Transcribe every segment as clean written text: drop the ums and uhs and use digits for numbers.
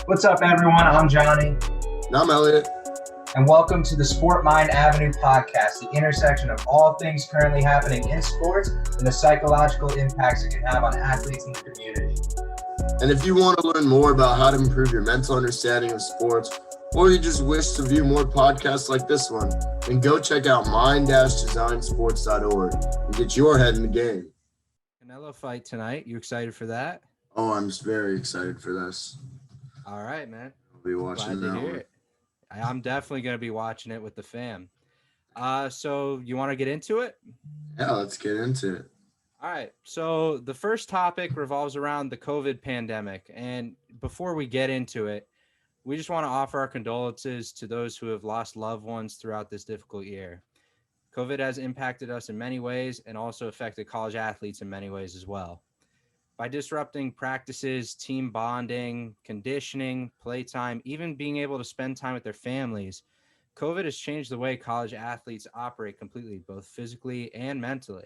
What's up, everyone? I'm Jonny. And I'm Elliott. And welcome to the Sport Mind Avenue podcast, the intersection of all things currently happening in sports and the psychological impacts it can have on athletes and the community. And if you want to learn more about how to improve your mental understanding of sports, or you just wish to view more podcasts like this one, then go check out mind-designsports.org and get your head in the game. Canelo fight tonight. You excited for that? Oh, I'm just very excited for this. All right, man. I'll be watching Glad to that hear one. it. I'm definitely going to be watching it with the fam. So you want to get into it? Yeah, let's get into it. All right. So the first topic revolves around the COVID pandemic. And before we get into it, we just want to offer our condolences to those who have lost loved ones throughout this difficult year. COVID has impacted us in many ways and also affected college athletes in many ways as well. By disrupting practices, team bonding, conditioning, playtime, even being able to spend time with their families, COVID has changed the way college athletes operate completely, both physically and mentally.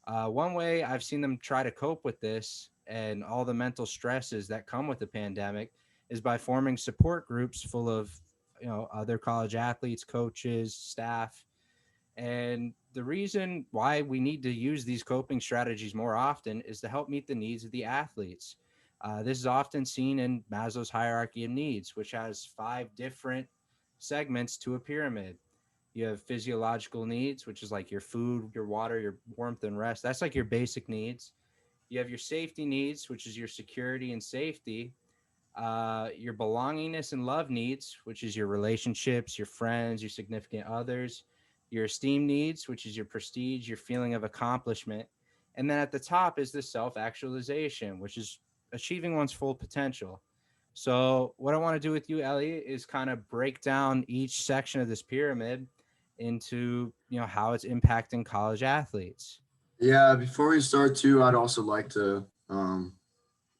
One way I've seen them try to cope with this and all the mental stresses that come with the pandemic is by forming support groups full of, other college athletes, coaches, staff. And the reason why we need to use these coping strategies more often is to help meet the needs of the athletes. This is often seen in Maslow's hierarchy of needs, which has 5 different segments to a pyramid. You have physiological needs, which is like your food, your water, your warmth and rest. That's like your basic needs. You have your safety needs, which is your security and safety. Your belongingness and love needs, which is your relationships, your friends, your significant others. Your esteem needs, which is your prestige, your feeling of accomplishment. And then at the top is the self-actualization, which is achieving one's full potential. So what I want to do with you, Elliot, is kind of break down each section of this pyramid into, how it's impacting college athletes. Yeah, before we start too, I'd also like to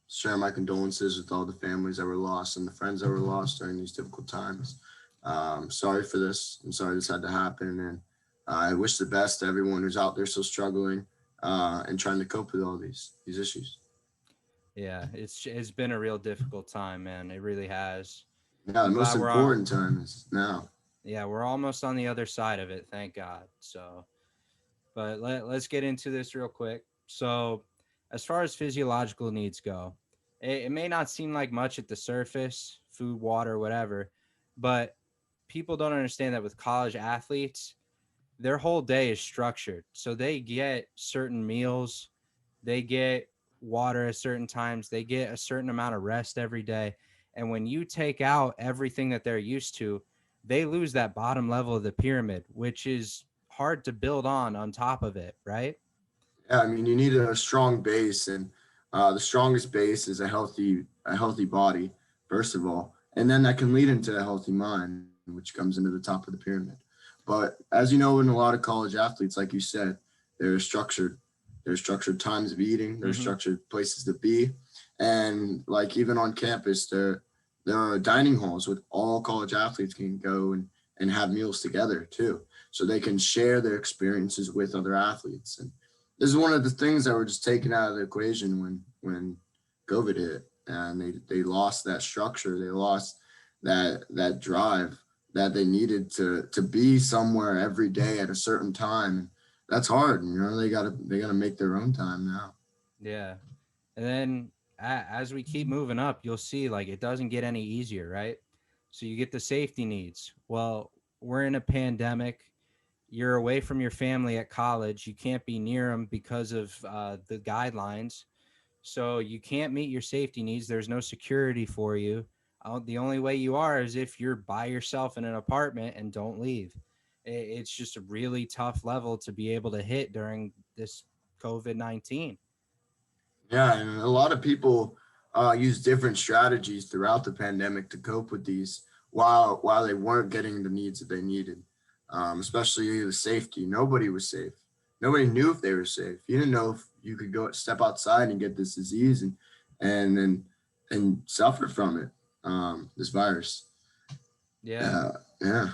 share my condolences with all the families that were lost and the friends that were lost during these difficult times. Sorry for this. I'm sorry this had to happen. And I wish the best to everyone who's out there still struggling and trying to cope with all these issues. Yeah, it's been a real difficult time, man. It really has. Yeah, the most important time is now. Yeah, we're almost on the other side of it, thank God. So, but let's get into this real quick. So, as far as physiological needs go, it may not seem like much at the surface, food, water, whatever, but people don't understand that with college athletes, their whole day is structured. So they get certain meals, they get water at certain times, they get a certain amount of rest every day. And when you take out everything that they're used to, they lose that bottom level of the pyramid, which is hard to build on top of it, right? Yeah, I mean, you need a strong base, and the strongest base is a healthy body, first of all, and then that can lead into a healthy mind, which comes into the top of the pyramid. But as you know, in a lot of college athletes, like you said, there's structured times of eating, there's structured places to be, and like even on campus, there are dining halls with all college athletes can go and have meals together too, so they can share their experiences with other athletes. And this is one of the things that were just taken out of the equation when COVID hit, and they lost that structure, they lost that drive that they needed to be somewhere every day at a certain time. And that's hard. They gotta make their own time now. Yeah. And then as we keep moving up, you'll see like it doesn't get any easier, right? So you get the safety needs. Well, we're in a pandemic. You're away from your family at college. You can't be near them because of the guidelines. So you can't meet your safety needs. There's no security for you. The only way you are is if you're by yourself in an apartment and don't leave. It's just a really tough level to be able to hit during this COVID-19. Yeah, and a lot of people use different strategies throughout the pandemic to cope with these while they weren't getting the needs that they needed, especially the safety. Nobody was safe. Nobody knew if they were safe. You didn't know if you could go step outside and get this disease and suffer from it, this virus. Yeah. Yeah.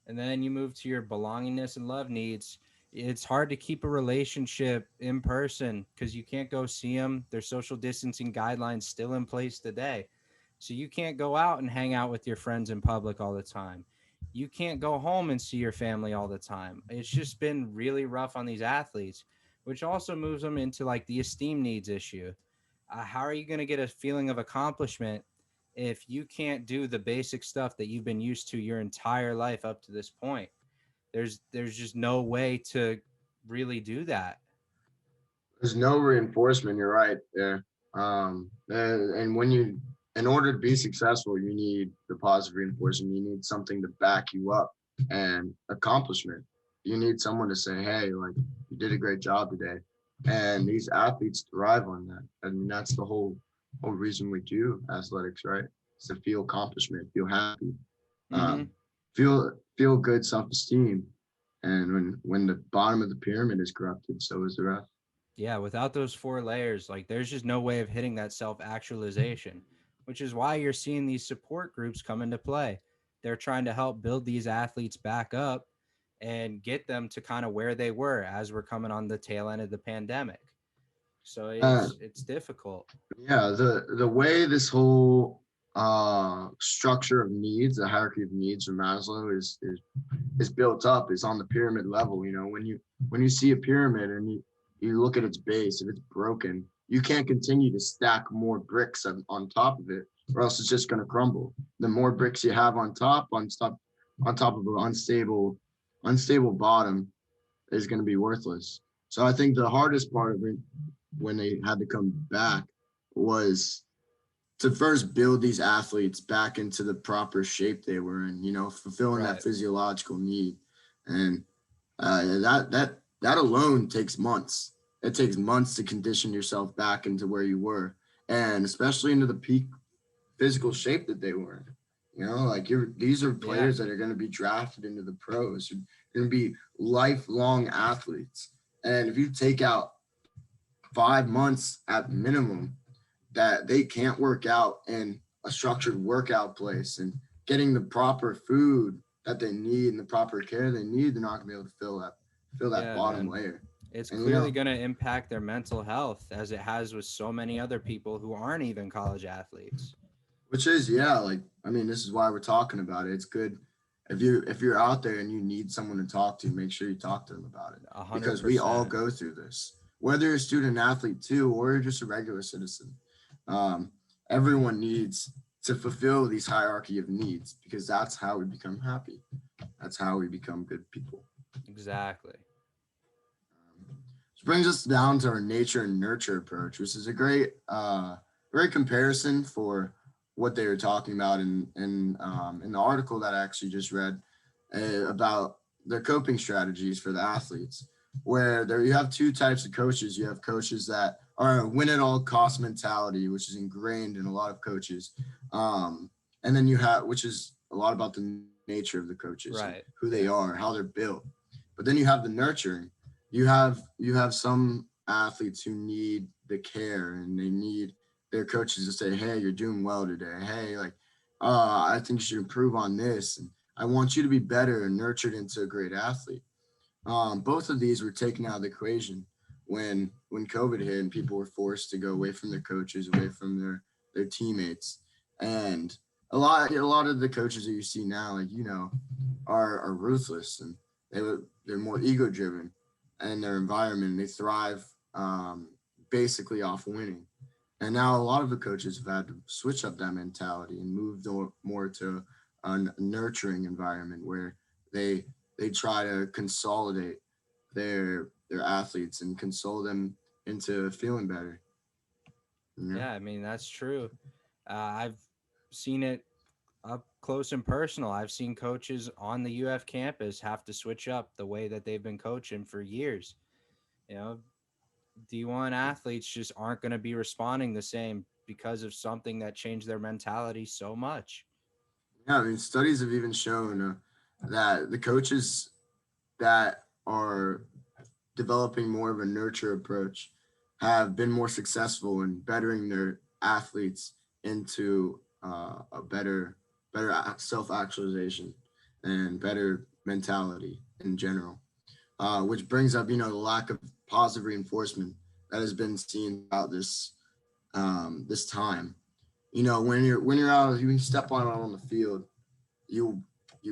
And then you move to your belongingness and love needs. It's hard to keep a relationship in person because you can't go see them. There's social distancing guidelines still in place today. So you can't go out and hang out with your friends in public all the time. You can't go home and see your family all the time. It's just been really rough on these athletes, which also moves them into like the esteem needs issue. How are you going to get a feeling of accomplishment if you can't do the basic stuff that you've been used to your entire life up to this point? There's just no way to really do that. There's no reinforcement. You're right there. And when you, in order to be successful, you need the positive reinforcement. You need something to back you up and accomplishment. You need someone to say, hey, like, you did a great job today. And these athletes thrive on that. I mean, that's the whole reason we do athletics, right? It's to feel accomplishment, feel happy, Mm-hmm. um, feel good self-esteem. And when the bottom of the pyramid is corrupted, so is the rest. Yeah, without those four layers, like there's just no way of hitting that self-actualization, which is why you're seeing these support groups come into play. They're trying to help build these athletes back up and get them to kind of where they were as we're coming on the tail end of the pandemic. So Uh, it's difficult. yeah, the way this whole structure of needs, the hierarchy of needs from Maslow is built up is on the pyramid level. You know, when you see a pyramid and you look at its base, if it's broken, you can't continue to stack more bricks on top of it, or else it's just going to crumble. The more bricks you have on top of an unstable bottom is going to be worthless. So I think the hardest part of it when they had to come back was to first build these athletes back into the proper shape they were in, you know, fulfilling Right. that physiological need. And that alone takes months. It takes months to condition yourself back into where you were, and especially into the peak physical shape that they were in. You know, like these are Yeah. players that are going to be drafted into the pros. You're going to be lifelong athletes. And if you take out 5 months at minimum that they can't work out in a structured workout place and getting the proper food that they need and the proper care they need, they're not gonna be able to fill that Yeah, bottom man. layer. It's And you clearly know, going to impact their mental health as it has with so many other people who aren't even college athletes. which is yeah, like I mean, this is why we're talking about it. It's good if you're out there and you need someone to talk to, make sure you talk to them about it A hundred because we all percent. go through this, whether you're a student athlete too or you're just a regular citizen. Um, Everyone needs to fulfill these hierarchy of needs because that's how we become happy. That's how we become good people. Exactly. Which brings us down to our nature and nurture approach, which is a great comparison for what they were talking about in the article that I actually just read about the coping strategies for the athletes. Where there you have two types of coaches. You have coaches that are a win at all cost mentality, which is ingrained in a lot of coaches, and then you have which is a lot about the nature of the coaches and Right. who they are, how they're built. But then you have the nurturing. You have some athletes who need the care and they need their coaches to say, hey, you're doing well today. Hey, like, I think you should improve on this. And I want you to be better and nurtured into a great athlete. Both of these were taken out of the equation when COVID hit and people were forced to go away from their coaches, away from their teammates. And a lot of the coaches that you see now, like, you know, are ruthless and they're more ego driven in their environment. They thrive basically off winning. And now a lot of the coaches have had to switch up that mentality and move more to a nurturing environment where they they try to consolidate their athletes and console them into feeling better. You know? Yeah, I mean, that's true. I've seen it up close and personal. I've seen coaches on the UF campus have to switch up the way that they've been coaching for years. You know, D1 athletes just aren't going to be responding the same because of something that changed their mentality so much. Yeah, I mean, studies have even shown that the coaches that are developing more of a nurture approach have been more successful in bettering their athletes into a better self-actualization and better mentality in general. Which brings up, you know, the lack of positive reinforcement that has been seen throughout this time. when you're out, you step on the field, you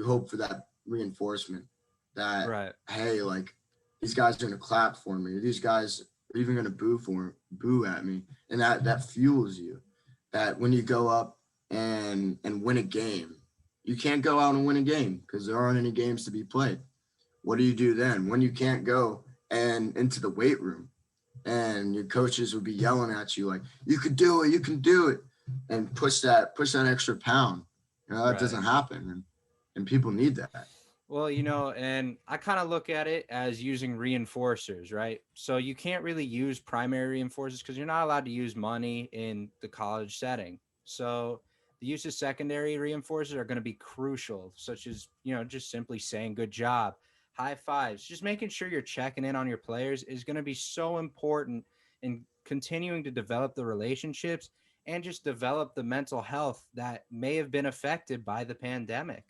hope for that reinforcement that, Right. hey, like these guys are gonna clap for me. These guys are even gonna boo at me, and that fuels you. That when you go up and win a game, you can't go out and win a game because there aren't any games to be played. What do you do then when you can't go and into the weight room and your coaches would be yelling at you like, you can do it, you can do it, and push that extra pound. That Right. doesn't happen, and people need that. Well, and I kind of look at it as using reinforcers, right? So you can't really use primary reinforcers because you're not allowed to use money in the college setting. So the use of secondary reinforcers are going to be crucial, such as, just simply saying good job, high fives, just making sure you're checking in on your players is going to be so important in continuing to develop the relationships and just develop the mental health that may have been affected by the pandemic.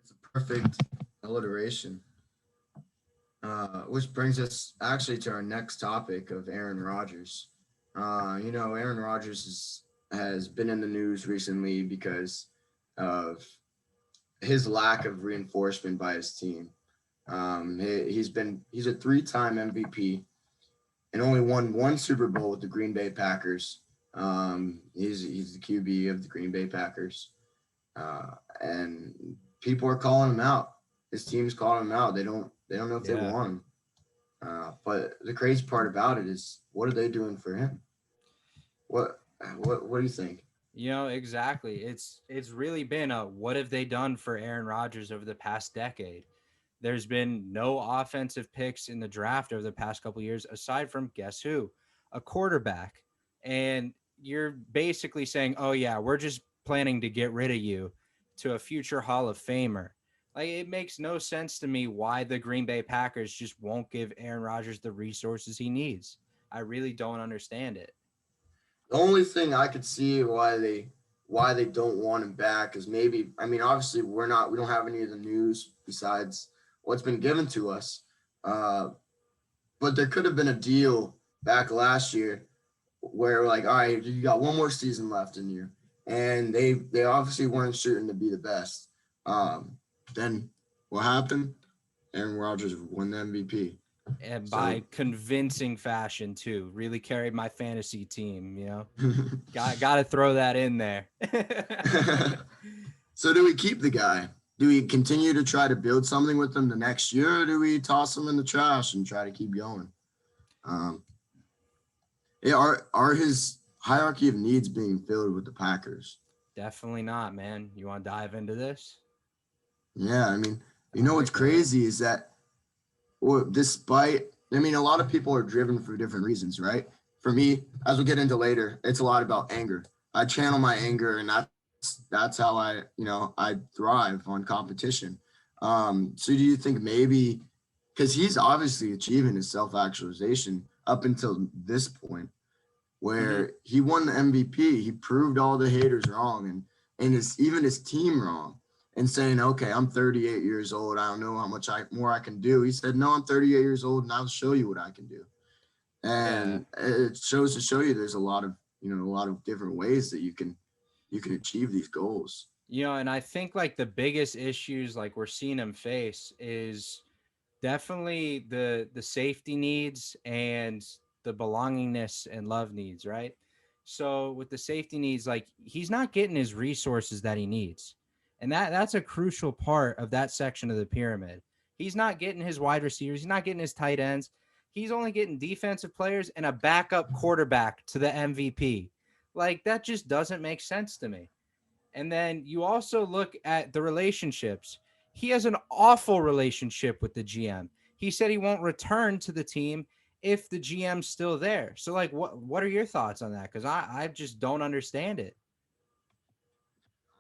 It's a perfect alliteration. Which brings us actually to our next topic of Aaron Rodgers. Aaron Rodgers has been in the news recently because of his lack of reinforcement by his team. He's a 3-time MVP and only won one Super Bowl with the Green Bay Packers. He's the QB of the Green Bay Packers, and people are calling him out. His team's calling him out. They don't know if they want him. But the crazy part about it is, what are they doing for him? What do you think? Exactly. It's really been a what have they done for Aaron Rodgers over the past decade? There's been no offensive picks in the draft over the past couple of years, aside from guess who? A quarterback. And you're basically saying, oh yeah, we're just planning to get rid of you to a future Hall of Famer. Like, it makes no sense to me why the Green Bay Packers just won't give Aaron Rodgers the resources he needs. I really don't understand it. The only thing I could see why they don't want him back is maybe, I mean, obviously we don't have any of the news besides what's been given to us. But there could have been a deal back last year where, like, all right, you got one more season left in you, and they obviously weren't certain to be the best. Then what happened? Aaron Rodgers won the MVP. And by convincing fashion too, really carried my fantasy team. Got to throw that in there. So do we keep the guy? Do we continue to try to build something with him the next year, or do we toss him in the trash and try to keep going? Are his hierarchy of needs being filled with the Packers? Definitely not, man. You want to dive into this? Yeah, I mean, what's crazy is that, despite, I mean, a lot of people are driven for different reasons, right? For me, as we'll get into later, it's a lot about anger. I channel my anger, and that's how I thrive on competition. So do you think maybe, because he's obviously achieving his self-actualization up until this point, where he won the MVP, he proved all the haters wrong and even his team wrong, and saying, okay, I'm 38 years old. I don't know how much more I can do. He said, no, I'm 38 years old and I'll show you what I can do. And it shows to show you there's a lot of different ways that you can achieve these goals. And I think like the biggest issues like we're seeing him face is definitely the safety needs and the belongingness and love needs, right? So with the safety needs, like he's not getting his resources that he needs. And that's a crucial part of that section of the pyramid. He's not getting his wide receivers. He's not getting his tight ends. He's only getting defensive players and a backup quarterback to the MVP. Like, that just doesn't make sense to me. And then you also look at the relationships. He has an awful relationship with the GM. He said he won't return to the team if the GM's still there. So, like, what are your thoughts on that? Because I just don't understand it.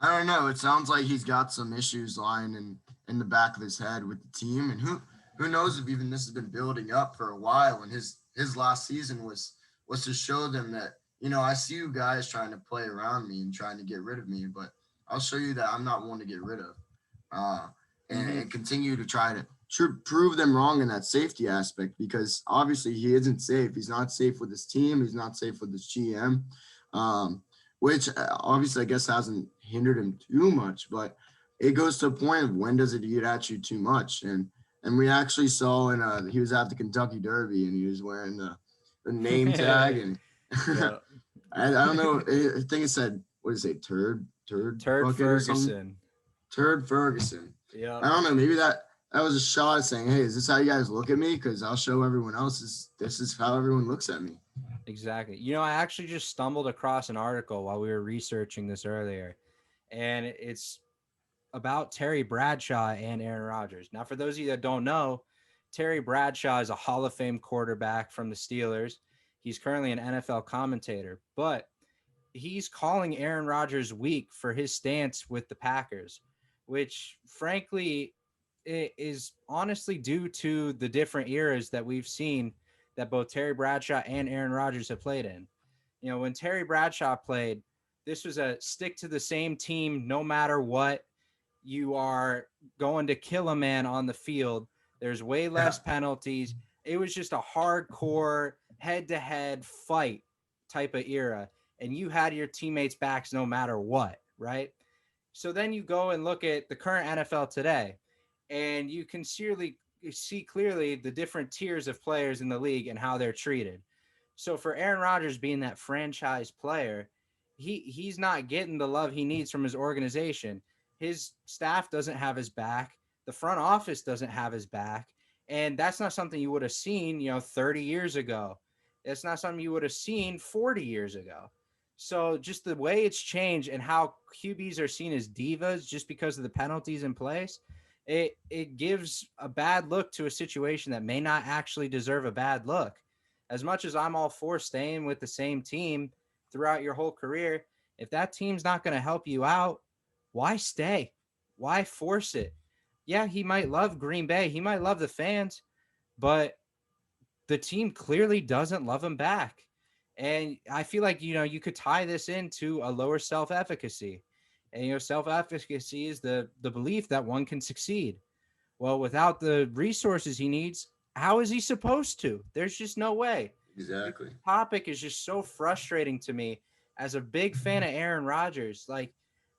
I don't know. It sounds like he's got some issues lying in the back of his head with the team, and who knows if even this has been building up for a while. And his last season was to show them that, I see you guys trying to play around me and trying to get rid of me, but I'll show you that I'm not one to get rid of, and continue to try prove them wrong in that safety aspect, because obviously he isn't safe. He's not safe with his team. He's not safe with his GM, which obviously I guess hasn't hindered him too much. But it goes to a point of when does it eat at you too much? And we actually saw he was at the Kentucky Derby and he was wearing the name tag and Yeah. I don't know. I think it said, what is it, turd Turd bucket or something? Ferguson. Turd Ferguson. Yeah. I don't know. Maybe that was a shot saying, hey, is this how you guys look at me? Because I'll show everyone else this is how everyone looks at me. Exactly. You know, I actually just stumbled across an article while we were researching this earlier, and it's about Terry Bradshaw and Aaron Rodgers. Now, for those of you that don't know, Terry Bradshaw is a Hall of Fame quarterback from the Steelers. He's currently an NFL commentator, but he's calling Aaron Rodgers weak for his stance with the Packers, which frankly is honestly due to the different eras that we've seen that both Terry Bradshaw and Aaron Rodgers have played in. You know, when Terry Bradshaw played, this was a stick to the same team no matter what. You are going to kill a man on the field. There's way less penalties. It was just a hardcore head-to-head fight type of era, and you had your teammates' backs no matter what, right? So then you go and look at the current NFL today, and you can see clearly the different tiers of players in the league and how they're treated. So for Aaron Rodgers being that franchise player, he's not getting the love he needs from his organization. His staff doesn't have his back. The front office doesn't have his back. And that's not something you would have seen, 30 years ago. It's not something you would have seen 40 years ago. So just the way it's changed and how QBs are seen as divas just because of the penalties in place, it gives a bad look to a situation that may not actually deserve a bad look. As much as I'm all for staying with the same team throughout your whole career, if that team's not going to help you out, why stay? Why force it? Yeah, he might love Green Bay. He might love the fans, but the team clearly doesn't love him back. And I feel like, you could tie this into a lower self-efficacy. And, self-efficacy is the belief that one can succeed. Well, without the resources he needs, how is he supposed to? There's just no way. Exactly. The topic is just so frustrating to me as a big fan of Aaron Rodgers. Like,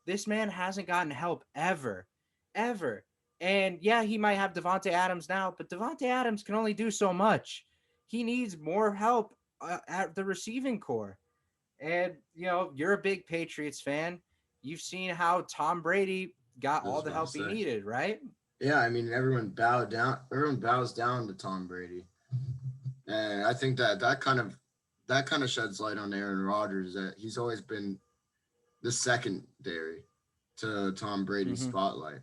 this man hasn't gotten help ever. And yeah, he might have Devontae Adams now, but Devontae Adams can only do so much. He needs more help at the receiving core. And, you're a big Patriots fan. You've seen how Tom Brady got all the help he needed, right? Yeah, I mean, everyone bows down to Tom Brady. And I think that kind of sheds light on Aaron Rodgers, that he's always been the secondary to Tom Brady's spotlight.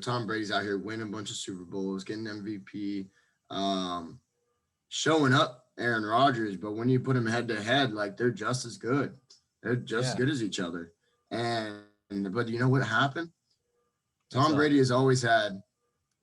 Tom Brady's out here winning a bunch of Super Bowls, getting MVP, showing up Aaron Rodgers, but when you put them head to head, like, they're just as good. They're just as good as each other. But you know what happened? Tom Brady has always had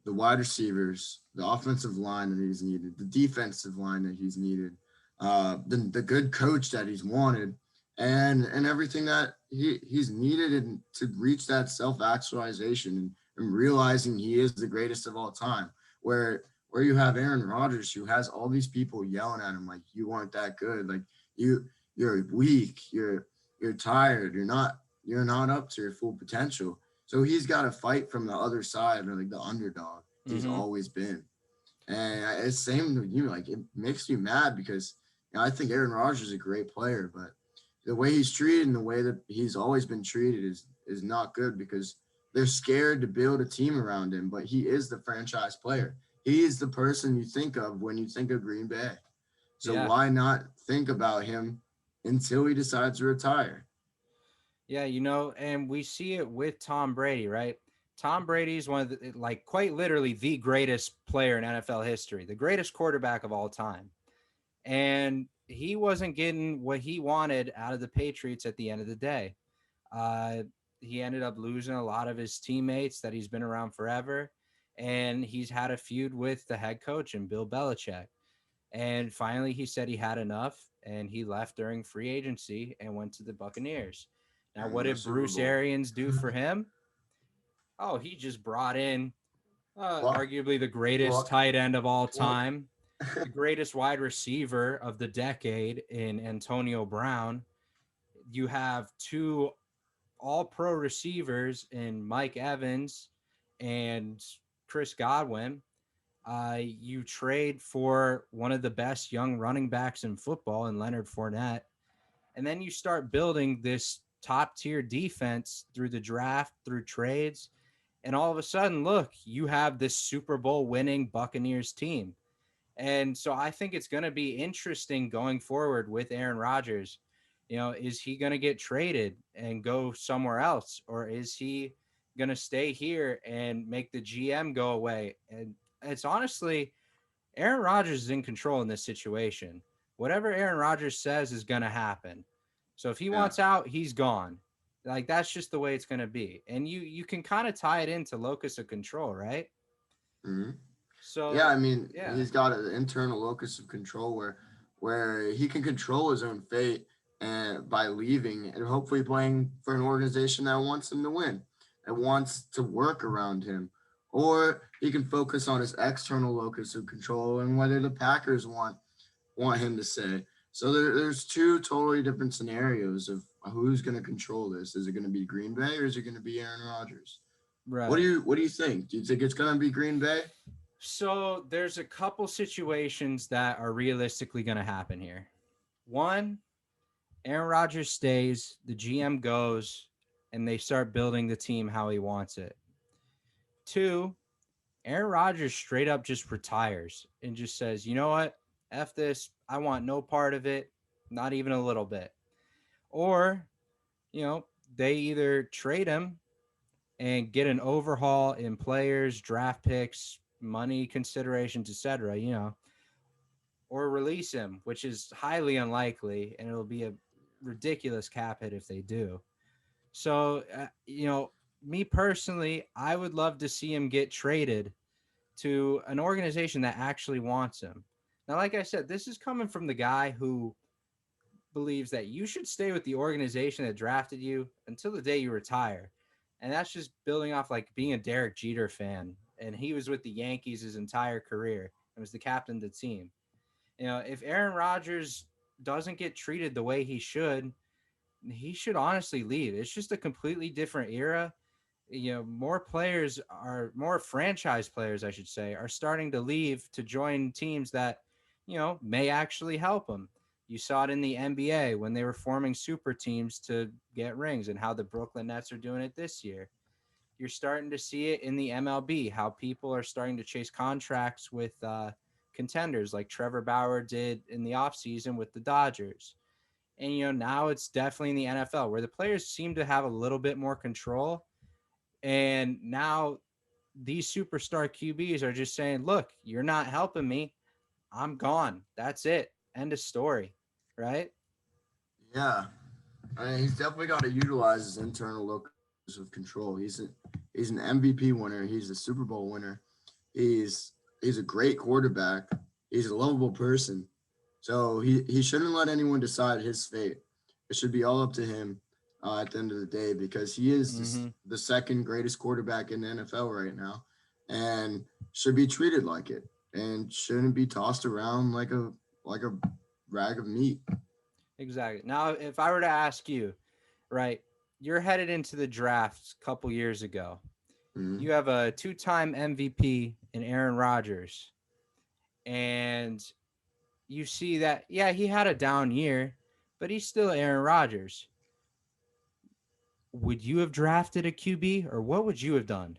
the wide receivers, the offensive line that he's needed, the defensive line that he's needed, the good coach that he's wanted, and everything that he's needed to reach that self-actualization and realizing he is the greatest of all time. Where you have Aaron Rodgers, who has all these people yelling at him like, you aren't that good, like you're weak, you're tired, you're not up to your full potential. So he's got to fight from the other side, or like the underdog he's always been. And it's same with you. Like, it makes you mad because I think Aaron Rodgers is a great player, but the way he's treated and the way that he's always been treated is not good, because they're scared to build a team around him. But he is the franchise player. He is the person you think of when you think of Green Bay. So why not think about him until he decides to retire? Yeah, and we see it with Tom Brady, right? Tom Brady is one of the, like, quite literally the greatest player in NFL history, the greatest quarterback of all time. And he wasn't getting what he wanted out of the Patriots at the end of the day. He ended up losing a lot of his teammates that he's been around forever. And he's had a feud with the head coach and Bill Belichick. And finally, he said he had enough, and he left during free agency and went to the Buccaneers. Now, what did Bruce Arians do for him? Oh, he just brought in Arguably the greatest Well, tight end of all well, time, the greatest wide receiver of the decade in Antonio Brown. You have two all-pro receivers in Mike Evans and Chris Godwin. You trade for one of the best young running backs in football in Leonard Fournette. And then you start building this top-tier defense through the draft, through trades. And all of a sudden, look, you have this Super Bowl winning Buccaneers team. And so I think it's going to be interesting going forward with Aaron Rodgers. Is he going to get traded and go somewhere else? Or is he going to stay here and make the GM go away? And it's honestly, Aaron Rodgers is in control in this situation. Whatever Aaron Rodgers says is going to happen. So if he wants out, he's gone. Like, that's just the way it's going to be. And you can kind of tie it into locus of control, right? Mm-hmm. So yeah, I mean, he's got an internal locus of control where he can control his own fate and by leaving and hopefully playing for an organization that wants him to win, that wants to work around him. Or he can focus on his external locus of control and whether the Packers want him to stay. So there's two totally different scenarios of who's going to control this. Is it going to be Green Bay or is it going to be Aaron Rodgers? Right. What do you think? Do you think it's going to be Green Bay? So there's a couple situations that are realistically going to happen here. One, Aaron Rodgers stays, the GM goes, and they start building the team how he wants it. Two, Aaron Rodgers straight up just retires and just says, you know what? F this. I want no part of it, not even a little bit. Or, they either trade him and get an overhaul in players, draft picks, money considerations, etc., or release him, which is highly unlikely, and it'll be a ridiculous cap hit if they do. So, me personally, I would love to see him get traded to an organization that actually wants him. Now, like I said, this is coming from the guy who believes that you should stay with the organization that drafted you until the day you retire. And that's just building off like being a Derek Jeter fan. And he was with the Yankees his entire career and was the captain of the team. If Aaron Rodgers doesn't get treated the way he should honestly leave. It's just a completely different era. More franchise players, I should say, are starting to leave to join teams that, may actually help them. You saw it in the NBA when they were forming super teams to get rings and how the Brooklyn Nets are doing it this year. You're starting to see it in the MLB, how people are starting to chase contracts with contenders like Trevor Bauer did in the offseason with the Dodgers. And, now it's definitely in the NFL where the players seem to have a little bit more control. And now these superstar QBs are just saying, look, you're not helping me. I'm gone. That's it. End of story. Right? Yeah. I mean, he's definitely got to utilize his internal locus of control. He's an MVP winner. He's a Super Bowl winner. He's a great quarterback. He's a lovable person. So he shouldn't let anyone decide his fate. It should be all up to him at the end of the day because he is the second greatest quarterback in the NFL right now and should be treated like it and shouldn't be tossed around like a rag of meat. Exactly. Now, if I were to ask you, right, you're headed into the draft a couple years ago. Mm-hmm. You have a 2-time MVP in Aaron Rodgers. And you see that, yeah, he had a down year, but he's still Aaron Rodgers. Would you have drafted a QB or what would you have done?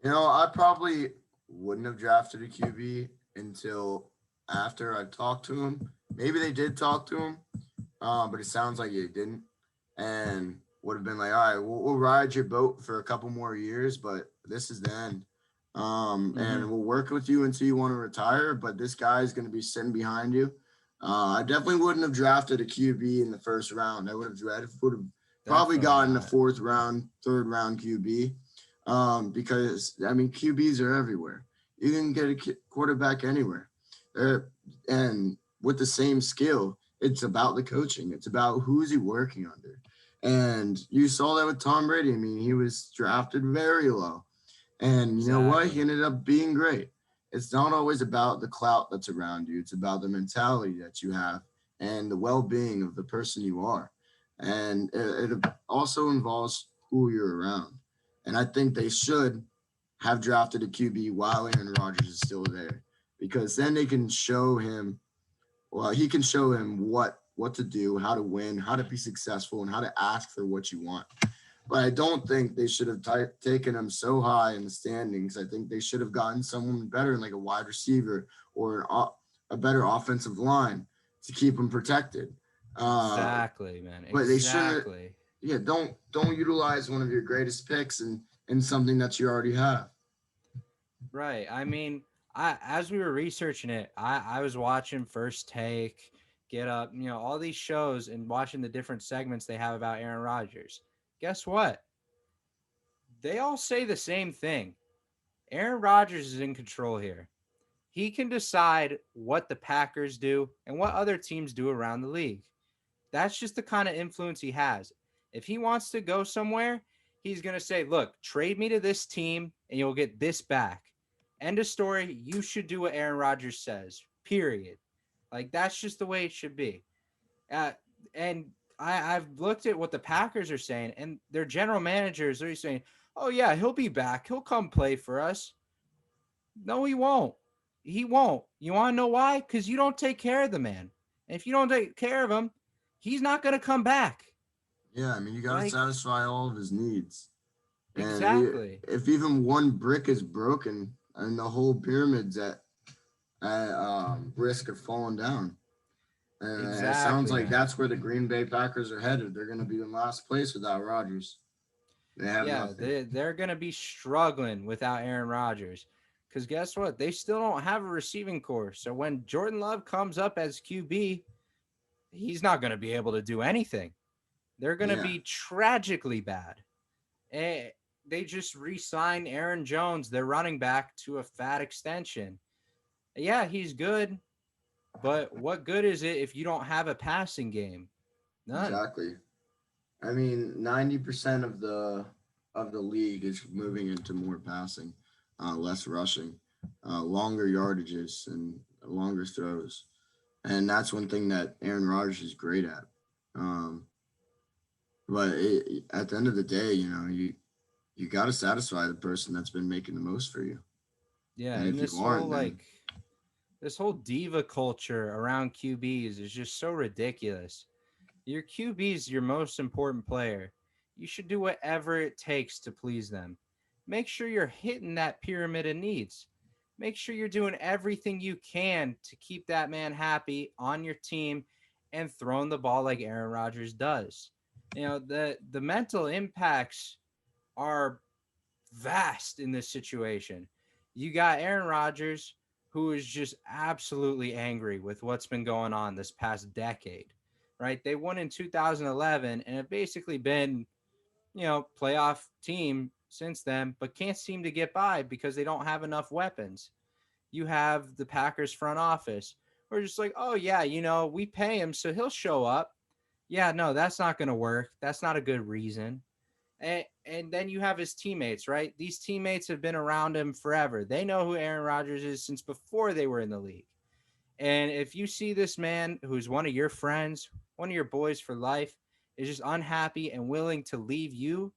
I probably wouldn't have drafted a QB until after I talked to him. Maybe they did talk to him, but it sounds like they didn't. And would have been like, all right, we'll ride your boat for a couple more years, but this is the end. And we'll work with you until you want to retire, but this guy's going to be sitting behind you. I definitely wouldn't have drafted a QB in the first round. I would have probably gotten a 4th round, 3rd round QB because, I mean, QBs are everywhere. You can get a quarterback anywhere. And with the same skill, it's about the coaching. It's about who's he working under. And you saw that with Tom Brady. I mean, he was drafted very low. And you know what? Exactly. He ended up being great. It's not always about the clout that's around you. It's about the mentality that you have and the well-being of the person you are. And it also involves who you're around. And I think they should have drafted a QB while Aaron Rodgers is still there, because then they can show him, well, he can show him what to do, how to win, how to be successful, and how to ask for what you want. But I don't think they should have taken him so high in the standings. I think they should have gotten someone better, like a wide receiver or a better offensive line to keep him protected. Exactly, man. But they shouldn't. Exactly. Yeah, don't utilize one of your greatest picks in something that you already have. Right. I mean, as we were researching it, I was watching First Take, Get Up, all these shows and watching the different segments they have about Aaron Rodgers. Guess what? They all say the same thing. Aaron Rodgers is in control here. He can decide what the Packers do and what other teams do around the league. That's just the kind of influence he has. If he wants to go somewhere, he's going to say, look, trade me to this team and you'll get this back. End of story. You should do what Aaron Rodgers says, period. Like, that's just the way it should be. And I've looked at what the Packers are saying, and their general managers are saying, oh, yeah, he'll be back. He'll come play for us. No, he won't. He won't. You want to know why? Because you don't take care of the man. And if you don't take care of him, he's not going to come back. Yeah, I mean, you got to Like, satisfy all of his needs. And exactly. if even one brick is broken, and the whole pyramid's at risk of falling down. And it sounds Exactly, like man. that's where the Green Bay Packers are headed. They're going to be in last place without Rodgers. They have Yeah, nothing. they're going to be struggling without Aaron Rodgers. Because guess what? They still don't have a receiving core. So when Jordan Love comes up as QB, he's not going to be able to do anything. They're going to Yeah, be tragically bad. They just re-signed Aaron Jones, their running back, to a fat extension. Yeah, he's good, but what good is it if you don't have a passing game? None. exactly. I mean, 90% of the league is moving into more passing, less rushing, longer yardages, and longer throws. And that's one thing that Aaron Rodgers is great at. Um, but at the end of the day, you got to satisfy the person that's been making the most for you. Yeah, And and if you aren't, then this whole diva culture around QBs is just so ridiculous. Your QB is your most important player. You should do whatever it takes to please them. Make sure you're hitting that pyramid of needs. Make sure you're doing everything you can to keep that man happy on your team and throwing the ball like Aaron Rodgers does. The mental impacts are vast in this situation. You got Aaron Rodgers, who is just absolutely angry with what's been going on this past decade, right? They won in 2011 and have basically been, playoff team since then, but can't seem to get by because they don't have enough weapons. You have the Packers front office. We're just like, oh, yeah, we pay him, so he'll show up. Yeah, no, that's not going to work. That's not a good reason. And then you have his teammates, right? These teammates have been around him forever. They know who Aaron Rodgers is since before they were in the league. And if you see this man who's one of your friends, one of your boys for life, is just unhappy and willing to leave you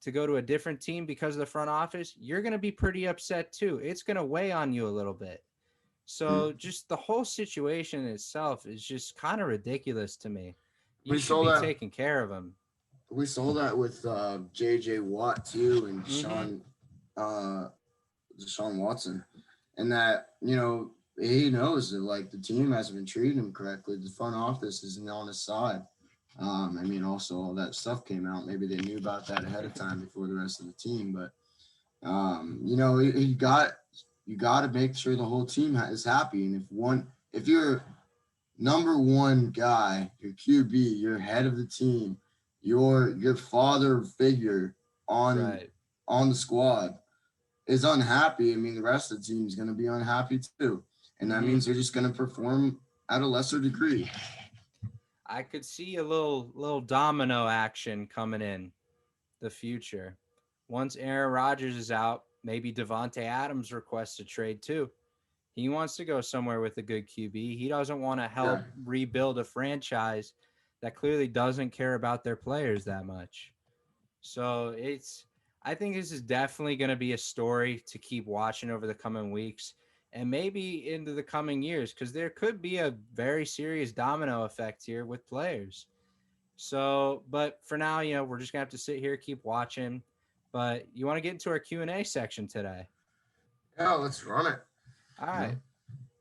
to go to a different team because of the front office, you're going to be pretty upset too. It's going to weigh on you a little bit. So just the whole situation itself is just kind of ridiculous to me. You we should saw be that. taking care of him. We saw that with J.J. Watt too, and Deshaun Watson, and that he knows that like the team hasn't been treating him correctly. The front office isn't on his side. I mean, also all that stuff came out. Maybe they knew about that ahead of time before the rest of the team, but you got to make sure the whole team is happy. And if you're number one guy, your QB, your head of the team, your father figure on the squad is unhappy, I mean, the rest of the team is going to be unhappy too. And that means they're just going to perform at a lesser degree. I could see a little domino action coming in the future. Once Aaron Rodgers is out, maybe Devontae Adams requests a trade too. He wants to go somewhere with a good QB. He doesn't want to help rebuild a franchise that clearly doesn't care about their players that much. So I think this is definitely going to be a story to keep watching over the coming weeks and maybe into the coming years, because there could be a very serious domino effect here with players. So, but for now, we're just gonna have to sit here, keep watching. But you want to get into our Q&A section today? Yeah, let's run it. All right.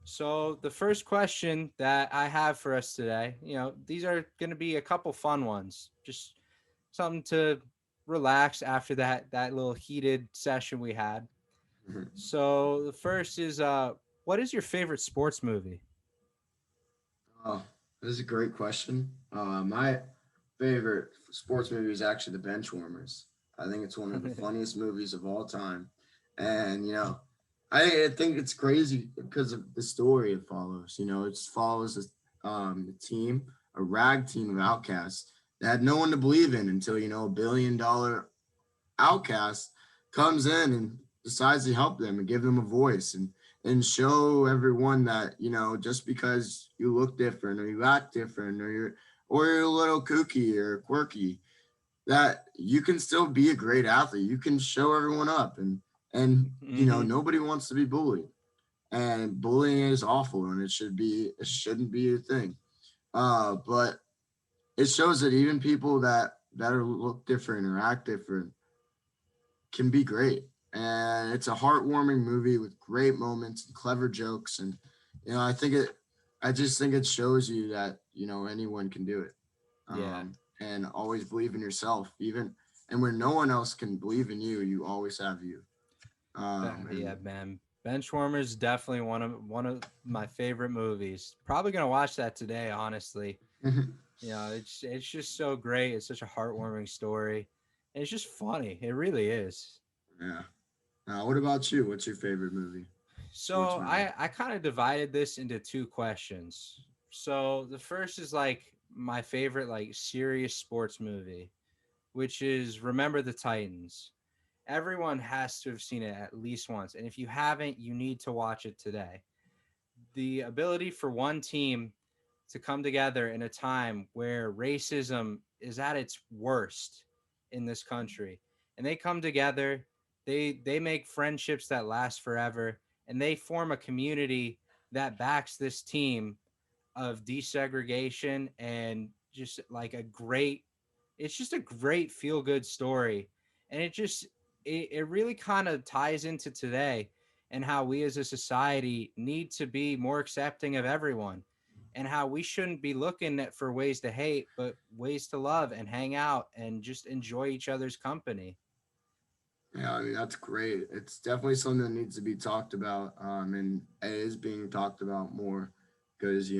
So the first question that I have for us today, these are going to be a couple fun ones, just something to relax after that little heated session we had. So the first is, what is your favorite sports movie? Oh, this is a great question. My favorite sports movie is actually The Benchwarmers. I think it's one of the funniest movies of all time. And, I think it's crazy because of the story it follows. It follows a team, a rag team of outcasts that had no one to believe in until, a $1 billion outcast comes in and decides to help them and give them a voice and show everyone that, just because you look different or you act different or you're a little kooky or quirky, that you can still be a great athlete. You can show everyone up and nobody wants to be bullied. And bullying is awful and it shouldn't be a thing. But it shows that even people that look different or act different can be great. And it's a heartwarming movie with great moments and clever jokes. And, I just think it shows you that, anyone can do it. And always believe in yourself, and when no one else can believe in you, you always have you. Man. Benchwarmers definitely one of my favorite movies. Probably gonna watch that today, honestly. It's just so great. It's such a heartwarming story. And it's just funny. It really is. Yeah. What about you? What's your favorite movie? So I kind of divided this into two questions. So the first is like my favorite like serious sports movie, which is Remember the Titans. Everyone has to have seen it at least once. And if you haven't, you need to watch it today. The ability for one team to come together in a time where racism is at its worst in this country, and they come together, they make friendships that last forever, and they form a community that backs this team of desegregation, and just like it's just a great feel good story. And it really kind of ties into today and how we as a society need to be more accepting of everyone, and how we shouldn't be looking for ways to hate, but ways to love and hang out and just enjoy each other's company. Yeah, I mean, that's great. It's definitely something that needs to be talked about, and it is being talked about more because,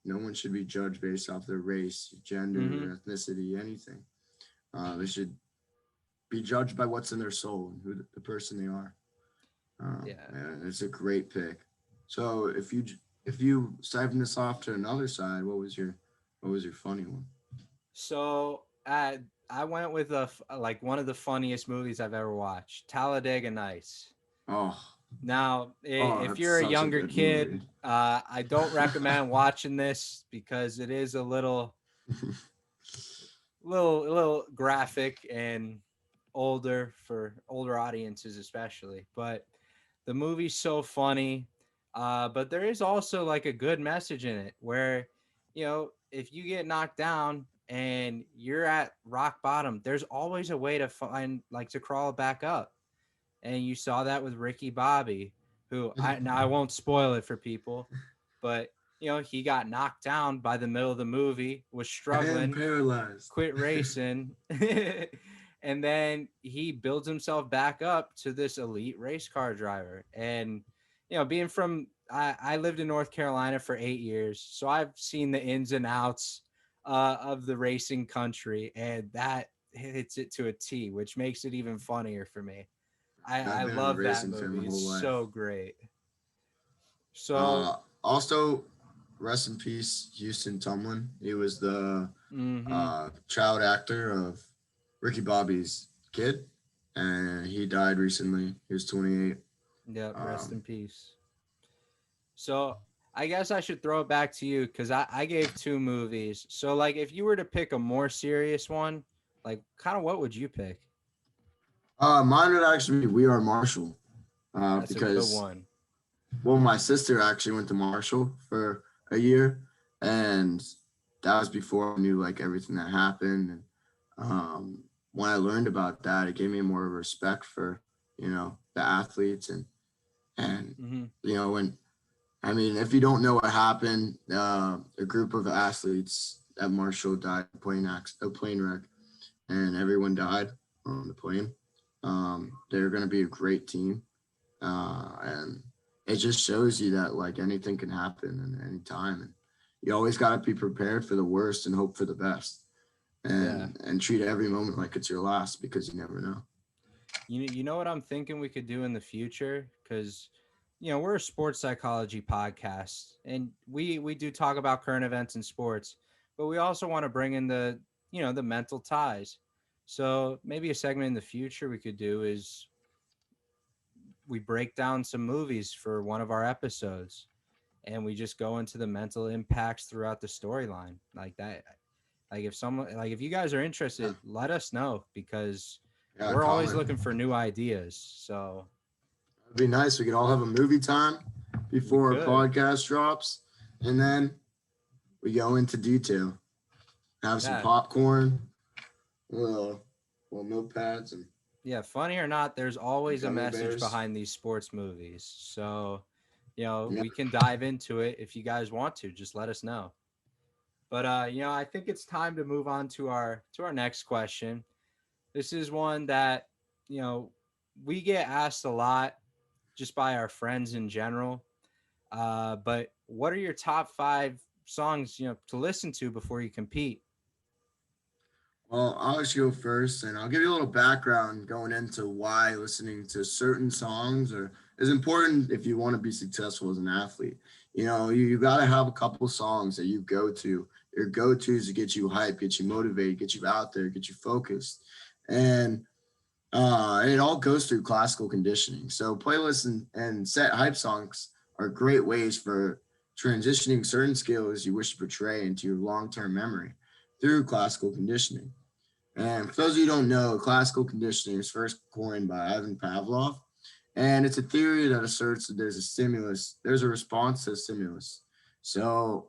no one should be judged based off their race, gender, ethnicity, anything. They should be judged by what's in their soul and who the person they are. It's a great pick. So if you siphon this off to another side, what was your funny one? So I went with one of the funniest movies I've ever watched, Talladega Nights. Oh. Now, if you're a younger kid, I don't recommend watching this because it is a little graphic and older for older audiences, especially. But the movie's so funny. But there is also like a good message in it where, if you get knocked down and you're at rock bottom, there's always a way to find to crawl back up. And you saw that with Ricky Bobby, who I won't spoil it for people, but he got knocked down by the middle of the movie, was struggling, paralyzed, quit racing, and then he builds himself back up to this elite race car driver. And being from I lived in North Carolina for 8 years, so I've seen the ins and outs of the racing country, and that hits it to a T, which makes it even funnier for me. I love that movie. It's so great. So also, rest in peace, Houston Tumlin. He was the child actor of Ricky Bobby's kid. and he died recently. He was 28. Yep, rest in Um, peace. So I guess I should throw it back to you because I gave two movies. So like if you were to pick a more serious one, like kind of what would you pick? Mine would actually be We Are Marshall, That's a good because one. well, my sister actually went to Marshall for a year, and that was before I knew like everything that happened. And when I learned about that, it gave me more respect for the athletes and Hmm. when I mean, if you don't know what happened, a group of athletes at Marshall died in a plane wreck, and everyone died on the plane. They're going to be a great team, and it just shows you that like anything can happen at any time, and you always got to be prepared for the worst and hope for the best, Yeah. and treat every moment like it's your last because you never know. You know what I'm thinking we could do in the future? Because we're a sports psychology podcast, and we do talk about current events in sports, but we also want to bring in the mental ties. So maybe a segment in the future we could do is we break down some movies for one of our episodes, and we just go into the mental impacts throughout the storyline like that. Like if you guys are Yeah, interested, let us know because yeah, we're always comment. looking for new ideas. So It'd be nice. We could all have a movie time we before our could. podcast drops, and then we go into detail. Have some Yeah. popcorn, little notepads, and Yeah. Funny or not, there's always a gummy message bears. behind these sports movies. So, Yeah. we can dive into it if you guys want to. Just let us know. But I think it's time to move on to our next question. This is one that, you know, we get asked a lot just by our friends in general. But what are your top five songs, to listen to before you compete? Well, I'll just go first, and I'll give you a little background going into why listening to certain songs is important if you want to be successful as an athlete. You got to have a couple songs that you go to, your go-tos to get you hyped, get you motivated, get you out there, get you focused. And it all goes through classical conditioning. So playlists and set hype songs are great ways for transitioning certain skills you wish to portray into your long-term memory through classical conditioning. And for those of you who don't know, classical conditioning was first coined by Ivan Pavlov, and it's a theory that asserts that there's a response to a stimulus. So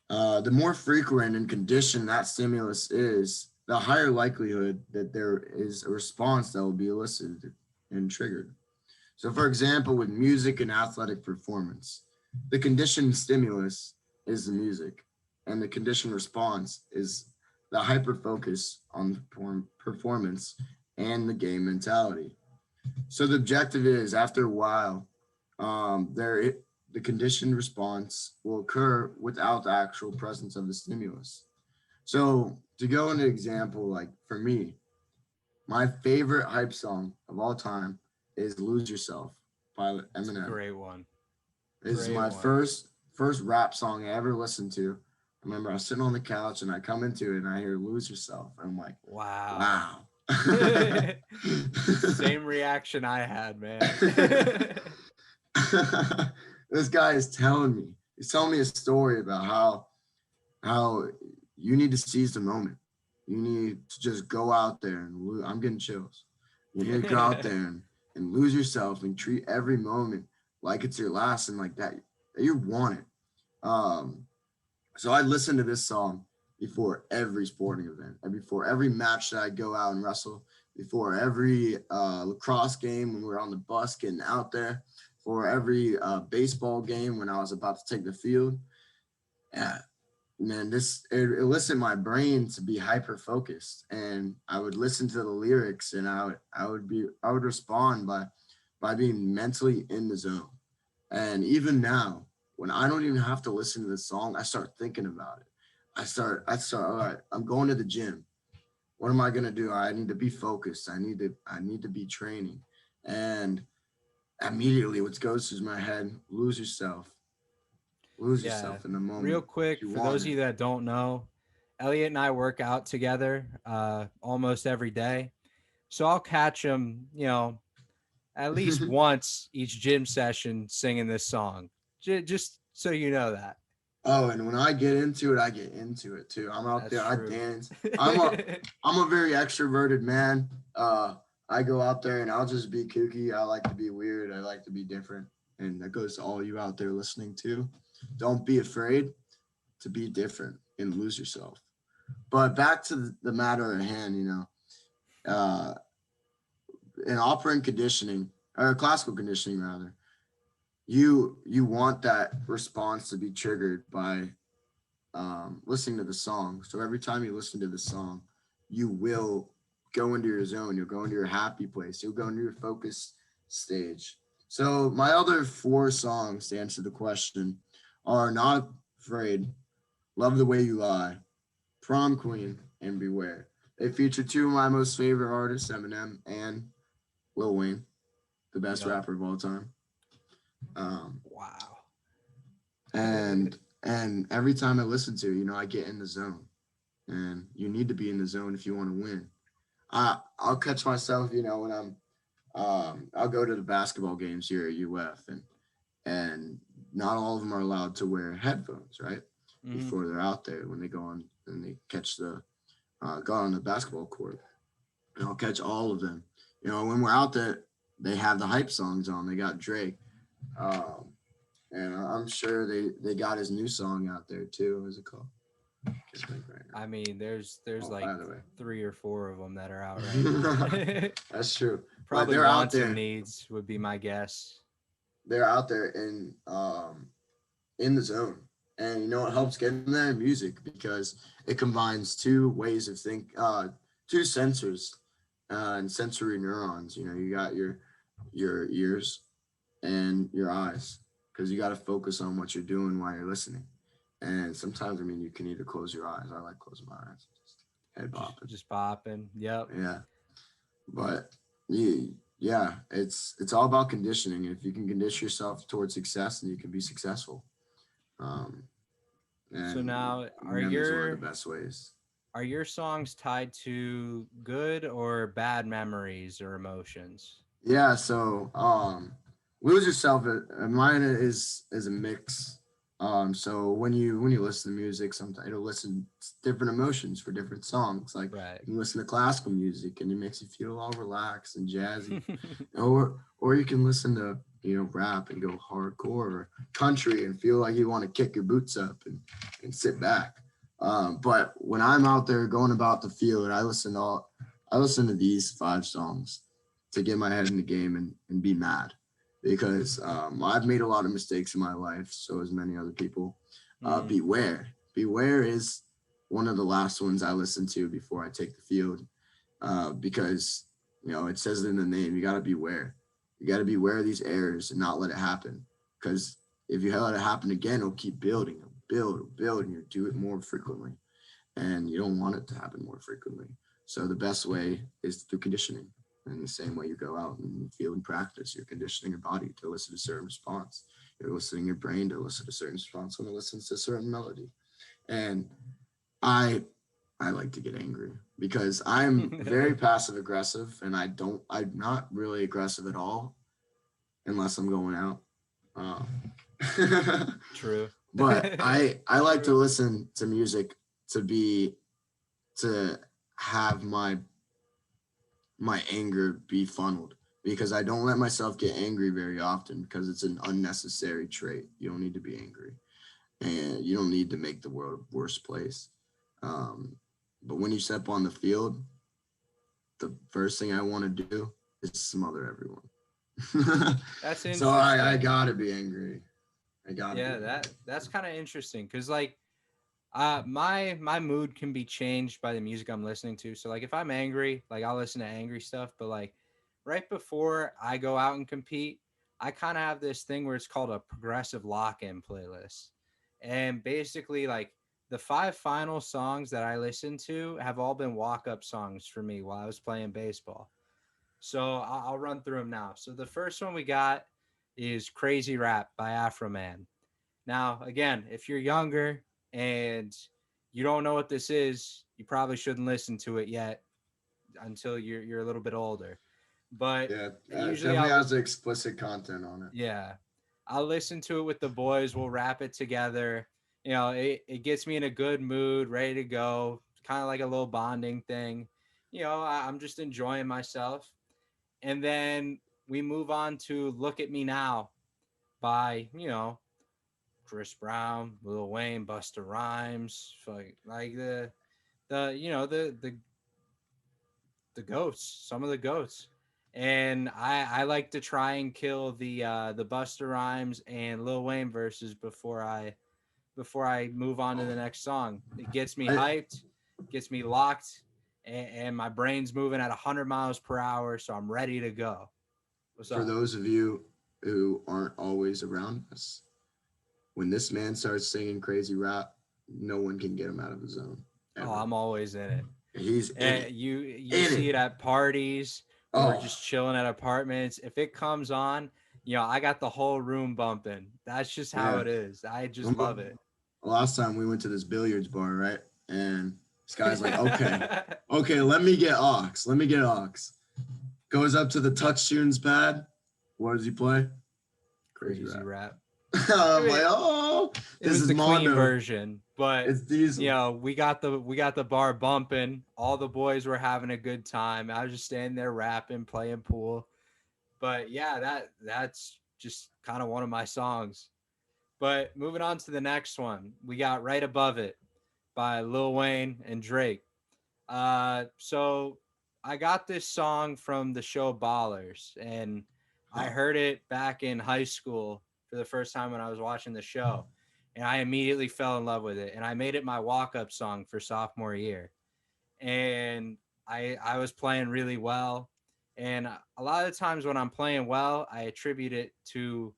the more frequent and conditioned that stimulus is, the higher likelihood that there is a response that will be elicited and triggered. So, for example, with music and athletic performance, the conditioned stimulus is the music, and the conditioned response is the hyper focus on performance and the game mentality. So, the objective is after a while, the conditioned response will occur without the actual presence of the stimulus. So, to go into example, like for me, my favorite hype song of all time is "Lose Yourself" by It's a Eminem. great one. This is Great my one. first rap song I ever listened to. I remember I was sitting on the couch and I come into it and I hear "Lose Yourself" and I'm like, Wow. wow. Same reaction I had, man. This guy is telling me. He's telling me a story about how you need to seize the moment. You need to just go out there and I'm getting chills. You need to go out there and lose yourself and treat every moment like it's your last and like that you want it. Um, so I listen to this song before every sporting event and before every match that I go out and wrestle, before every lacrosse game when we're on the bus getting out there, for every baseball game when I was about to take the field. Yeah, man, it elicited my brain to be hyper focused, and I would listen to the lyrics, and I would respond by being mentally in the zone. And even now, when I don't even have to listen to the song, I start thinking about it. I start. All right, I'm going to the gym. What am I gonna do? I need to be focused. I need to be training, and immediately what goes through my head: lose Yeah. yourself in the Real moment. quick, You for those want of it. you that don't know, Elliot and I work out together almost every day. So I'll catch him, at least once each gym session singing this song. Just so you know that. Oh, and when I get into it too. I'm out That's there, I true. dance. I'm a very extroverted man. I go out there and I'll just be kooky. I like to be weird. I like to be different. And that goes to all you out there listening too. Don't be afraid to be different and lose yourself. But back to the matter at hand, uh, in operant conditioning or classical conditioning rather, you want that response to be triggered by listening to the song. So every time you listen to the song, you will go into your zone. You'll go into your happy place. You'll go into your focus stage. So my other 4 songs to answer the question are Not Afraid, Love the Way You Lie, Prom Queen, and Beware. They feature 2 of my most favorite artists, Eminem and Lil Wayne, the best rapper of all time. Wow. And every time I listen to it, I get in the zone. And you need to be in the zone if you want to win. I'll catch myself, when I'll go to the basketball games here at UF, and not all of them are allowed to wear headphones, right? Mm-hmm. Before they're out there when they go on and they catch go on the basketball court. And I'll catch all of them. When we're out there, they have the hype songs on. They got Drake. And I'm sure they got his new song out there too. What is it called? I mean, there's like by the way. 3 or 4 of them that are out right now. That's true. Probably they're wants out there. and needs would be my guess. They're out there in the zone. And what helps get them there? Music, because it combines 2 ways of 2 sensors and sensory neurons. You got your ears and your eyes, because you got to focus on what you're doing while you're listening. And sometimes, you can either close your eyes. I like closing my eyes, just head bopping. Just bopping. Yep. Yeah. But it's all about conditioning. If you can condition yourself towards success, then you can be successful. So now, one of the best ways. Are your songs tied to good or bad memories or emotions? Yeah. So lose yourself. Mine is a mix. So when you listen to music, sometimes it'll listen to different emotions for different songs. Like you listen to classical music and it makes you feel all relaxed and jazzy, or you can listen to rap and go hardcore, or country and feel like you want to kick your boots up and sit back. But when I'm out there going about the field, I listen to these 5 songs to get my head in the game and be mad. Because I've made a lot of mistakes in my life, so as many other people. Beware. Beware is one of the last ones I listen to before I take the field, because, it says it in the name. You got to beware. You got to beware of these errors and not let it happen. Because if you let it happen again, it'll keep building. It'll build, and you do it more frequently. And you don't want it to happen more frequently. So the best way is through conditioning. In the same way you go out and feel and practice, you're conditioning your body to listen to a certain response. You're listening your brain to listen to a certain response when it listens to a certain melody. And I like to get angry because I'm very passive aggressive, and I'm not really aggressive at all unless I'm going out. True. But I like to listen to music to have my anger be funneled, because I don't let myself get angry very often, because it's an unnecessary trait. You don't need to be angry, and you don't need to make the world a worse place. But when you step on the field, the first thing I want to do is smother everyone. That's interesting. So I gotta be angry. That's kind of interesting, because my mood can be changed by the music I'm listening to. So if I'm angry, I'll listen to angry stuff, but right before I go out and compete, I kind of have this thing where it's called a progressive lock-in playlist. And basically the 5 final songs that I listen to have all been walk-up songs for me while I was playing baseball. So I'll run through them now. So the first one we got is Crazy Rap by Afro Man. Now, again, if you're younger and you don't know what this is, you probably shouldn't listen to it yet. until you're a little bit older. But Yeah, usually definitely has explicit content on it. yeah, I'll listen to it with the boys. We'll rap it together. It gets me in a good mood, ready to go. Kind of like a little bonding thing. I'm just enjoying myself. And then we move on to Look at Me Now by, Chris Brown, Lil Wayne, Busta Rhymes, like the goats, some of the goats. And I like to try and kill the Busta Rhymes and Lil Wayne verses before I move on to the next song. It gets me hyped, gets me locked, and my brain's moving at 100 miles per hour, so I'm ready to go. What's For up? those of you who aren't always around us, when this man starts singing crazy rap, no one can get him out of the zone. Ever. Oh, I'm always in it. He's in it. You see it at parties or just chilling at apartments. If it comes on, I got the whole room bumping. That's just how it is. I just love it. Last time we went to this billiards bar, right? And this guy's like, okay, let me get aux. Goes up to the touch tunes pad. What does he play? Crazy rap. I'm like, oh, this is the clean version, but it's diesel. We got the bar bumping. All the boys were having a good time. I was just standing there rapping, playing pool. But yeah, that's just kind of one of my songs. But moving on to the next one, we got Right Above It by Lil Wayne and Drake. So I got this song from the show Ballers, and I heard it back in high school for the first time when I was watching the show, and I immediately fell in love with it, and I made it my walk-up song for sophomore year. And I was playing really well, and a lot of the times when I'm playing well, I attribute it to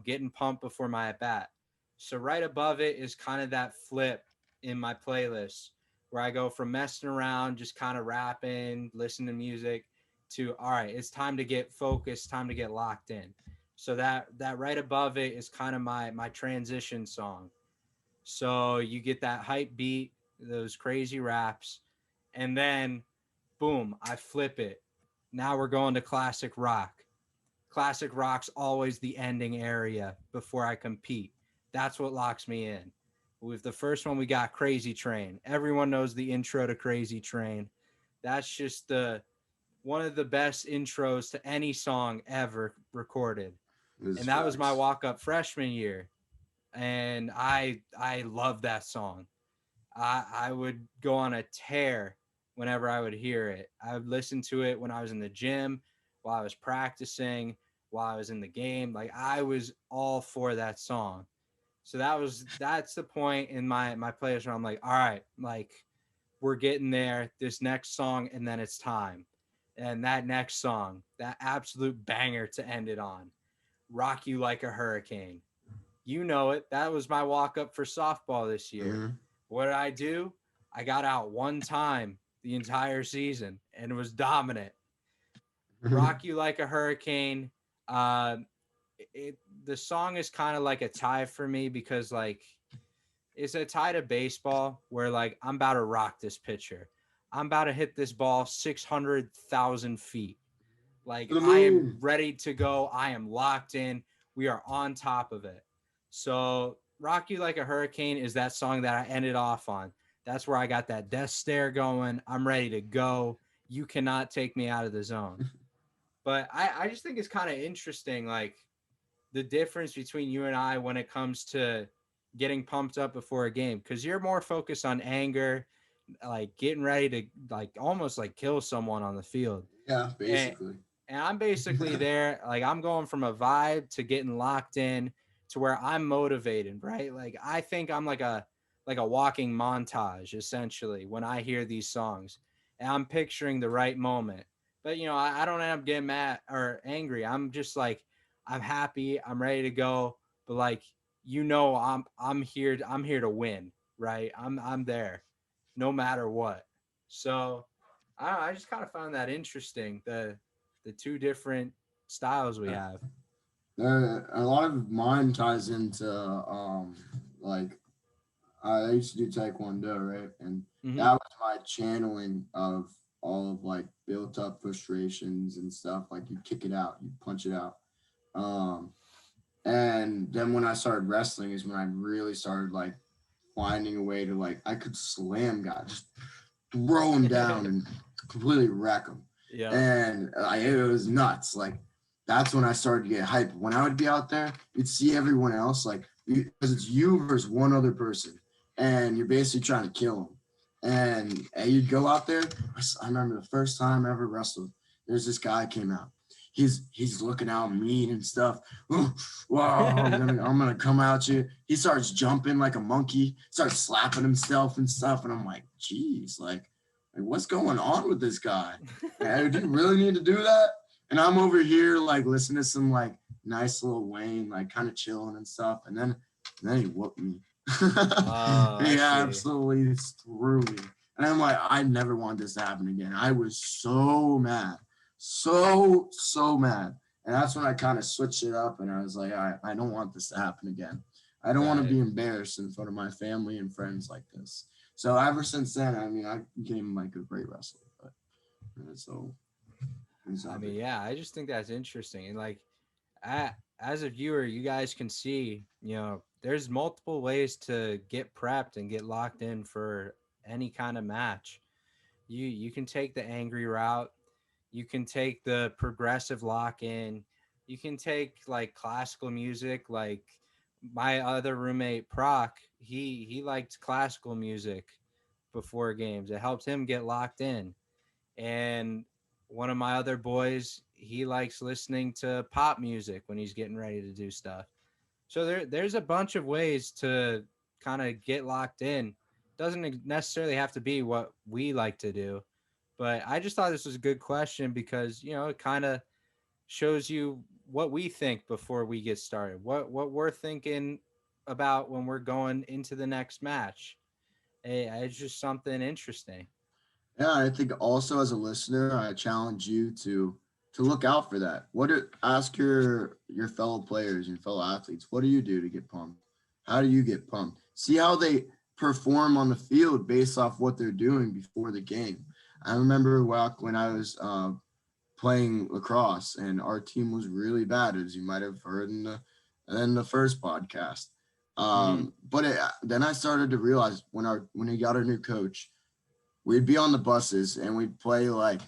getting pumped before my at bat. So Right Above It is kind of that flip in my playlist where I go from messing around, just kind of rapping, listening to music, to all right, it's time to get focused, time to get locked in. So that Right Above It is kind of my transition song. So you get that hype beat, those crazy raps, and then boom, I flip it. Now we're going to classic rock. Classic rock's always the ending area before I compete. That's what locks me in. With the first one, we got Crazy Train. Everyone knows the intro to Crazy Train. That's just one of the best intros to any song ever recorded. And that was my walk-up freshman year. And I love that song. I would go on a tear whenever I would hear it. I would listen to it when I was in the gym, while I was practicing, while I was in the game. Like, I was all for that song. So that's the point in my playlist where I'm like, all right, like, we're getting there, this next song, and then it's time. And that next song, that absolute banger to end it on, Rock You Like a Hurricane. You know it. That was my walk-up for softball this year. Mm-hmm. What did I do? I got out one time the entire season and was dominant. Rock You Like a Hurricane. The song is kind of like a tie for me because, like, it's a tie to baseball where, like, I'm about to rock this pitcher. I'm about to hit this ball 600,000 feet. Like, I am ready to go. I am locked in. We are on top of it. So Rock You Like a Hurricane is that song that I ended off on. That's where I got that death stare going. I'm ready to go. You cannot take me out of the zone. But I just think it's kind of interesting, like, the difference between you and I when it comes to getting pumped up before a game, because you're more focused on anger, like getting ready to, like, almost like kill someone on the field. Yeah, basically. And I'm basically there, like, I'm going from a vibe to getting locked in to where I'm motivated, right? Like, I think I'm like a walking montage essentially when I hear these songs, and I'm picturing the right moment. But I don't end up getting mad or angry. I'm just like, I'm happy, I'm ready to go. But, like, I'm here to win, right? I'm there no matter what. So I just kind of found that interesting, the two different styles we have. A lot of mine ties into like, I used to do Taekwondo, right? And that was my channeling of all of like built up frustrations and stuff. Like you kick it out, you punch it out. Um, and then when I started wrestling is when I really started like finding a way to like I could slam guys, just throw them down and completely wreck them. Yeah. And it was nuts. Like that's when I started to get hyped. When I would be out there, you'd see everyone else like because it's you versus one other person, and you're basically trying to kill them. And you'd go out there. I remember the first time I ever wrestled. There's this guy came out. He's looking out mean and stuff. Wow, I'm gonna come out you. He starts jumping like a monkey, starts slapping himself and stuff. And I'm like, geez, like what's going on with this guy? Man, do you really need to do that? And I'm over here like listening to some like nice little Wayne, like kind of chilling and stuff. And then he whooped me. He absolutely threw me. And I'm like, I never want this to happen again. I was so mad. So mad. And that's when I kind of switched it up and I was like, all right, I don't want this to happen again. I don't want to be embarrassed in front of my family and friends like this. So ever since then, I mean, I became like a great wrestler. But so I mean, yeah, I just think that's interesting. And like, as a viewer, you guys can see, you know, there's multiple ways to get prepped and get locked in for any kind of match. You can take the angry route. You can take the progressive lock in. You can take like classical music. Like my other roommate, Proc, he liked classical music before games. It helped him get locked in. And one of my other boys, he likes listening to pop music when he's getting ready to do stuff. So there's a bunch of ways to kind of get locked in. Doesn't necessarily have to be what we like to do. But I just thought this was a good question because, you know, it kind of shows you what we think before we get started, what we're thinking about when we're going into the next match. Hey, it's just something interesting. Yeah, I think also as a listener, I challenge you to look out for that. Ask your fellow players, your fellow athletes, what do you do to get pumped? How do you get pumped? See how they perform on the field based off what they're doing before the game. I remember when I was playing lacrosse and our team was really bad, as you might have heard in the first podcast. But then I started to realize when we got our new coach, we'd be on the buses and we'd play like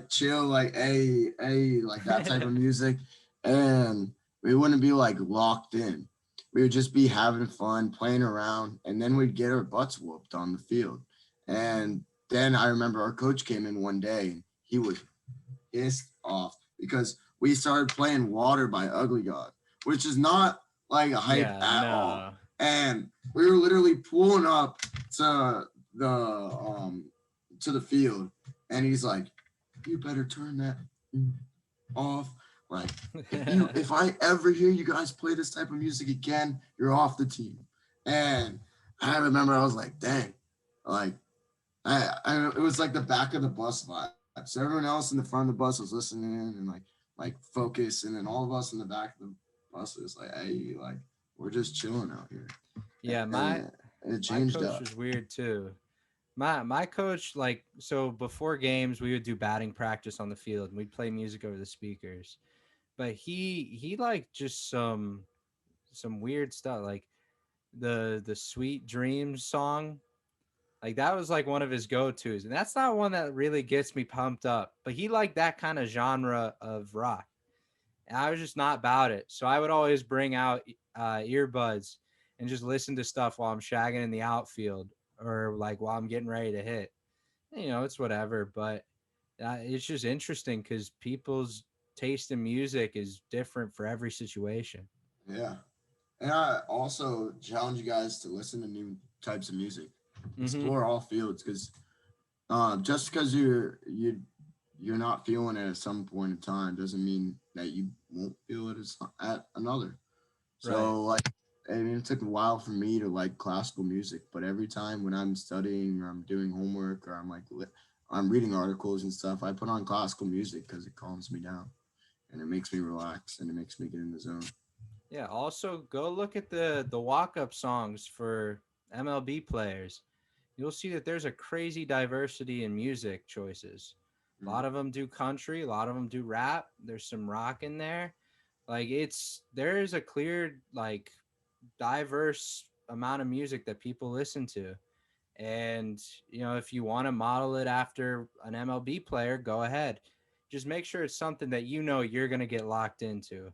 chill, like like that type of music, and we wouldn't be like locked in. We would just be having fun, playing around, and then we'd get our butts whooped on the field. And then I remember our coach came in one day and he was pissed off because we started playing Water by Ugly God, which is not like a hype at all. And we were literally pulling up to the field, and he's like, "You better turn that off. Like, if I ever hear you guys play this type of music again, you're off the team." And I remember I was like, "Dang!" Like, it was like the back of the bus vibe. So everyone else in the front of the bus was listening and like focused, and then all of us in the back of the bus was like, "Hey, like we're just chilling out here." Yeah, it changed my coach up. was weird too. My coach, like, so before games we would do batting practice on the field and we'd play music over the speakers. But he liked just some weird stuff, like the Sweet Dreams song. Like that was like one of his go-tos. And that's not one that really gets me pumped up. But he liked that kind of genre of rock. And I was just not about it. So I would always bring out earbuds and just listen to stuff while I'm shagging in the outfield or like while I'm getting ready to hit. You know, it's whatever. But it's just interesting because people's taste in music is different for every situation. Yeah. And I also challenge you guys to listen to new types of music. Explore all fields, because just because you're not feeling it at some point in time doesn't mean that you won't feel it at another. So like, I mean, it took a while for me to like classical music, but every time when I'm studying or I'm doing homework or I'm reading articles and stuff, I put on classical music because it calms me down and it makes me relax and it makes me get in the zone. Yeah. Also, go look at the walk-up songs for MLB players. you'll see that there's a crazy diversity in music choices. A lot of them do country, a lot of them do rap. There's some rock in there. Like there's a clear, like, diverse amount of music that people listen to. And, if you want to model it after an MLB player, go ahead. Just make sure it's something that you're going to get locked into.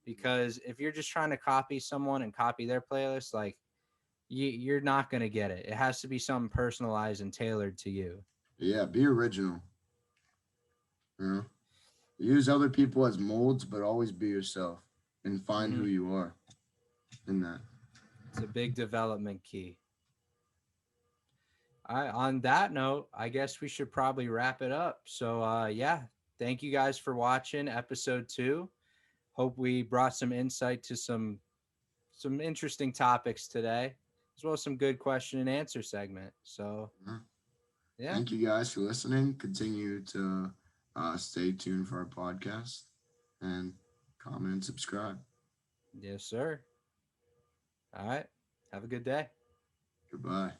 Because if you're just trying to copy someone and copy their playlist, like, you're not going to get it. It has to be something personalized and tailored to you. Yeah, be original. Use other people as molds, but always be yourself and find who you are in that. It's a big development key. On that note, I guess we should probably wrap it up. So, thank you guys for watching episode 2. Hope we brought some insight to some interesting topics today, as well as some good question and answer segment. So, yeah. Thank you guys for listening. Continue to stay tuned for our podcast and comment and subscribe. Yes, sir. All right. Have a good day. Goodbye.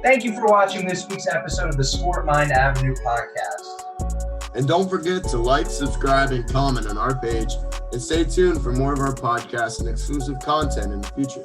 Thank you for watching this week's episode of the Sport Mind Avenue podcast. And don't forget to like, subscribe, and comment on our page. And stay tuned for more of our podcasts and exclusive content in the future.